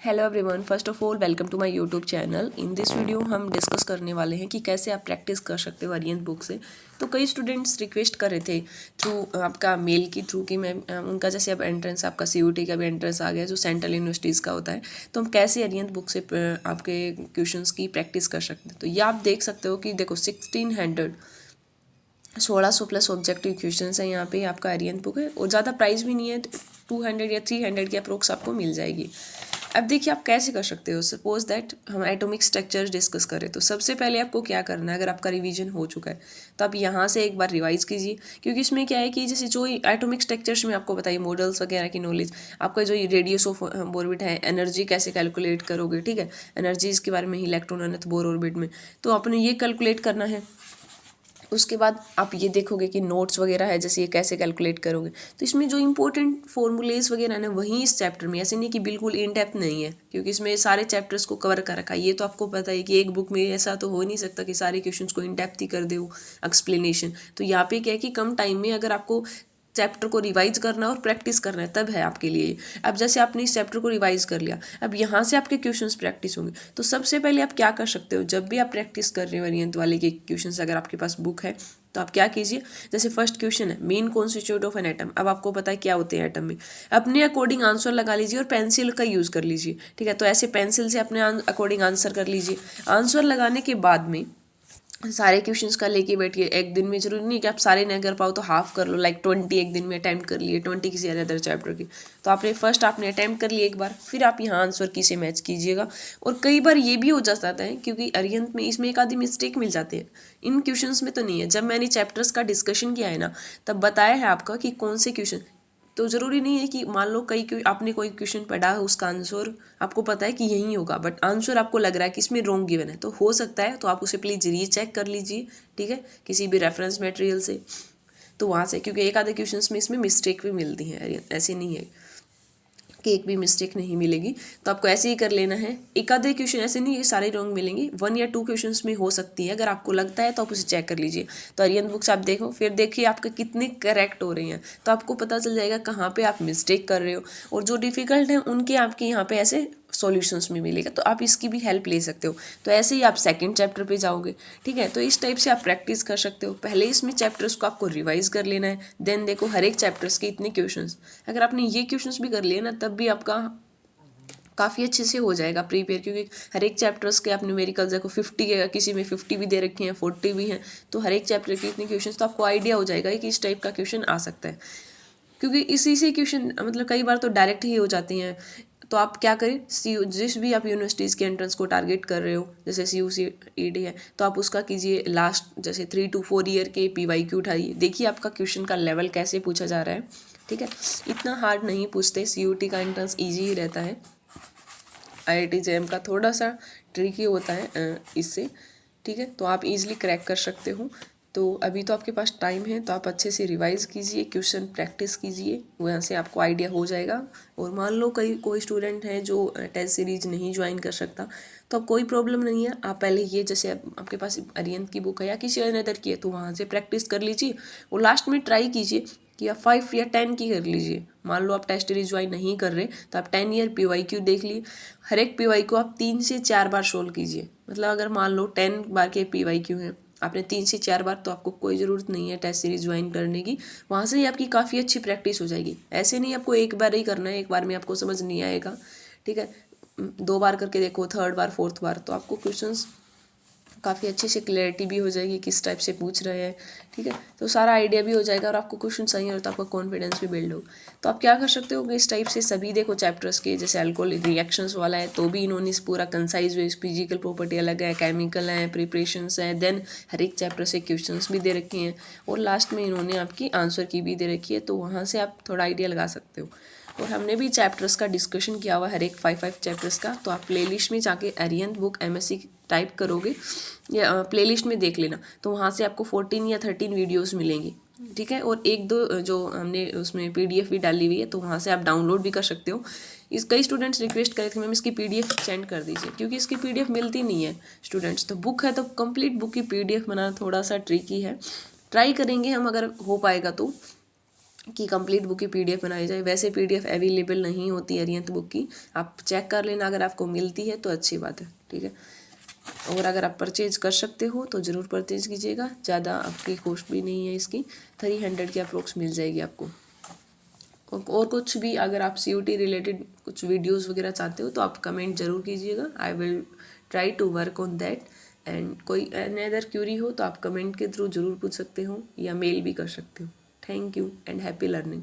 Hello everyone, first of all welcome to my YouTube channel. In this video हम discuss करने वाले हैं कि कैसे आप प्रैक्टिस कर सकते हो आर्यन बुक से। तो कई स्टूडेंट्स रिक्वेस्ट कर रहे थे थ्रू आपका मेल की थ्रू कि मैम उनका जैसे अब एंट्रेंस आपका CUT का भी एंट्रेंस आ गया जो सेंट्रल यूनिवर्सिटीज़ का होता है, तो हम कैसे आर्यन बुक से आपके क्वेश्चंस की प्रैक्टिस कर सकते हैं। तो ये आप देख सकते हो कि देखो 1600 प्लस ऑब्जेक्टिव क्वेश्चन है यहाँ पे आपका आर्यन बुक है और ज़्यादा प्राइस भी नहीं है, 200 या 300 की अप्रोक्स आपको मिल जाएगी। अब देखिए आप कैसे कर सकते हो। सपोज दैट हम एटॉमिक स्ट्रक्चर्स डिस्कस करें तो सबसे पहले आपको क्या करना है, अगर आपका रिवीजन हो चुका है तो आप यहाँ से एक बार रिवाइज कीजिए, क्योंकि इसमें क्या है कि जैसे जो एटॉमिक स्ट्रक्चर्स में आपको बताइए मॉडल्स वगैरह की नॉलेज, आपका जो रेडियस ऑफ ऑर्बिट है, एनर्जी कैसे कैलकुलेट करोगे, ठीक है, एनर्जीज के बारे में ही, इलेक्ट्रॉन अनंत बोर ऑर्बिट में, तो आपने ये कैलकुलेट करना है। उसके बाद आप ये देखोगे कि नोट्स वगैरह है, जैसे ये कैसे कैलकुलेट करोगे। तो इसमें जो इंपॉर्टेंट फॉर्मूलेस वगैरह है ना, वहीं इस चैप्टर में, ऐसे नहीं कि बिल्कुल इन डेप्थ नहीं है, क्योंकि इसमें सारे चैप्टर्स को कवर कर रखा है। ये तो आपको पता है कि एक बुक में ऐसा तो हो नहीं सकता कि सारे क्वेश्चंस को इन डेप्थ ही कर दे एक्सप्लेनेशन। तो यहाँ पे क्या है कि कम टाइम में अगर आपको चैप्टर को रिवाइज करना है और प्रैक्टिस करना है तब है आपके लिए। अब जैसे आपने इस चैप्टर को रिवाइज कर लिया, अब यहाँ से आपके क्वेश्चंस प्रैक्टिस होंगे। तो सबसे पहले आप क्या कर सकते हो, जब भी आप प्रैक्टिस कर रहे हो वेरिएंट वाले के क्वेश्चंस, अगर आपके पास बुक है तो आप क्या कीजिए, जैसे फर्स्ट क्वेश्चन है main constitute of an atom. अब आपको पता है क्या होते हैं एटम में, अपने अकॉर्डिंग आंसर लगा लीजिए और पेंसिल का यूज़ कर लीजिए, ठीक है। तो ऐसे पेंसिल से अपने अकॉर्डिंग आंसर कर लीजिए। आंसर लगाने के बाद में सारे क्वेश्चंस का लेके बैठिए। एक दिन में जरूरी नहीं कि आप सारे नहीं कर पाओ तो हाफ कर लो, लाइक 20 एक दिन में अटैम्प्ट कर लिए, 20 किसी अदर चैप्टर की। तो आपने अटैम्प्ट कर लिए एक बार, फिर आप यहाँ आंसर की से मैच कीजिएगा। और कई बार ये भी हो जाता है क्योंकि अरिहंत में इसमें एक आधी मिस्टेक मिल जाती है, इन क्वेश्चंस में तो नहीं है। जब मैंने चैप्टर्स का डिस्कशन किया है ना, तब बताया है आपका कि कौन से क्वेश्चन, तो ज़रूरी नहीं है कि मान लो आपने कोई क्वेश्चन पढ़ा, उसका आंसर आपको पता है कि यही होगा, बट आंसर आपको लग रहा है कि इसमें रॉन्ग गिवन है, तो हो सकता है तो आप उसे प्लीज़ रीचेक कर लीजिए, ठीक है, किसी भी रेफरेंस मटेरियल से। तो वहाँ से, क्योंकि एक आधे क्वेश्चंस में इसमें मिस्टेक भी मिलती है, ऐसे नहीं है कि एक भी मिस्टेक नहीं मिलेगी। तो आपको ऐसे ही कर लेना है। एक आधे क्वेश्चन ऐसे नहीं है सारे रॉन्ग मिलेंगे, 1 या 2 क्वेश्चंस में हो सकती है, अगर आपको लगता है तो आप उसे चेक कर लीजिए। तो आर्यन बुक्स आप देखो, फिर देखिए आपके कितने करेक्ट हो रहे हैं, तो आपको पता चल जाएगा कहाँ पे आप मिस्टेक कर रहे हो, और जो डिफ़िकल्ट हैं उनके आपके यहाँ पे ऐसे सॉल्यूशंस में मिलेगा, तो आप इसकी भी हेल्प ले सकते हो। तो ऐसे ही आप सेकंड चैप्टर पे जाओगे, ठीक है। तो इस टाइप से आप प्रैक्टिस कर सकते हो। पहले इसमें चैप्टर्स को आपको रिवाइज कर लेना है, देन देखो हर एक चैप्टर्स के इतने क्वेश्चंस, अगर आपने ये क्वेश्चंस भी कर लिए ना, तब भी आपका काफ़ी अच्छे से हो जाएगा प्रीपेयर, क्योंकि हर एक चैप्टर्स के आप न्यूमेरिकल्स देखो 50 के, किसी में 50 भी दे रखे हैं, 40 भी हैं, तो हर एक चैप्टर के इतने क्वेश्चन, तो आपको आइडिया हो जाएगा कि इस टाइप का क्वेश्चन आ सकता है। क्योंकि इसी से क्वेश्चन मतलब कई बार तो डायरेक्ट ही हो जाती हैं। तो आप क्या करें, जिस भी आप यूनिवर्सिटीज़ के एंट्रेंस को टारगेट कर रहे हो, जैसे CUCED है, तो आप उसका कीजिए लास्ट जैसे 3 to 4 ईयर के PYQ उठाइए, देखिए आपका क्वेश्चन का लेवल कैसे पूछा जा रहा है, ठीक है। इतना हार्ड नहीं पूछते, CUT का एंट्रेंस ईजी ही रहता है। IIT JM का थोड़ा सा ट्रिकी होता है इससे, ठीक है। तो आप इजीली क्रैक कर सकते हो। तो अभी तो आपके पास टाइम है, तो आप अच्छे से रिवाइज कीजिए, क्वेश्चन प्रैक्टिस कीजिए, वहाँ से आपको आइडिया हो जाएगा। और मान लो कोई स्टूडेंट है जो टेस्ट सीरीज नहीं ज्वाइन कर सकता, तो अब कोई प्रॉब्लम नहीं है। आप पहले ये जैसे आपके पास आर्यन की बुक है या किसी अदर की है, तो वहाँ से प्रैक्टिस कर लीजिए और लास्ट में ट्राई कीजिए कि आप 5 या 10 की कर लीजिए। मान लो आप टेस्ट सीरीज ज्वाइन नहीं कर रहे, तो आप 10 ईयर PYQ देख लिए, हर एक PYQ आप 3 से 4 बार सोल्व कीजिए। मतलब अगर मान लो 10 बार के PYQ हैं, आपने 3 से 4 बार, तो आपको कोई ज़रूरत नहीं है टेस्ट सीरीज ज्वाइन करने की, वहाँ से ही आपकी काफ़ी अच्छी प्रैक्टिस हो जाएगी। ऐसे नहीं आपको एक बार ही करना है, एक बार में आपको समझ नहीं आएगा, ठीक है। 2 बार करके देखो, 3rd बार 4th बार, तो आपको क्वेश्चंस काफ़ी अच्छे से क्लैरिटी भी हो जाएगी किस टाइप से पूछ रहे हैं, ठीक है। तो सारा आइडिया भी हो जाएगा और आपको क्वेश्चन सही हो तो आपका कॉन्फिडेंस भी बिल्ड हो। तो आप क्या कर सकते हो कि इस टाइप से सभी देखो चैप्टर्स के, जैसे अल्कोहल रिएक्शंस वाला है तो भी इन्होंने इस पूरा कंसाइज वे, फिजिकल प्रॉपर्टी अलग है, केमिकल है, प्रिपरेशंस है, देन हर एक चैप्टर से क्वेश्चंस भी दे रखे हैं, और लास्ट में इन्होंने आपकी आंसर की भी दे रखी है, तो वहाँ से आप थोड़ा आइडिया लगा सकते हो। और हमने भी चैप्टर्स का डिस्कशन किया हुआ हर एक 5 चैप्टर्स का, तो आप प्लेलिस्ट में जाके आर्यन बुक MSc टाइप करोगे या प्लेलिस्ट में देख लेना, तो वहाँ से आपको 14 या 13 वीडियोस मिलेंगी, ठीक है। और 1-2 जो हमने उसमें PDF भी डाली हुई है, तो वहाँ से आप डाउनलोड भी कर सकते हो। कई स्टूडेंट्स रिक्वेस्ट करे थे मैम इसकी PDF सेंड कर दीजिए, क्योंकि इसकी PDF मिलती नहीं है स्टूडेंट्स। तो बुक है तो कंप्लीट बुक की PDF बनाना थोड़ा सा ट्रिकी है, ट्राई करेंगे हम, अगर हो पाएगा तो कि कंप्लीट बुक की पीडीएफ बनाई जाए। वैसे पीडीएफ अवेलेबल नहीं होती अरिहंत बुक की, आप चेक कर लेना, अगर आपको मिलती है तो अच्छी बात है, ठीक है। और अगर आप परचेज कर सकते हो तो ज़रूर परचेज कीजिएगा, ज़्यादा आपकी कॉस्ट भी नहीं है इसकी, 300 की अप्रोक्स मिल जाएगी आपको। और कुछ भी अगर आप COT रिलेटेड कुछ वीडियोस वगैरह चाहते हो तो आप कमेंट ज़रूर कीजिएगा, I will try to work on that. And कोई अनदर क्यूरी हो तो आप कमेंट के थ्रू ज़रूर पूछ सकते हो या मेल भी कर सकते हो। Thank you and happy learning.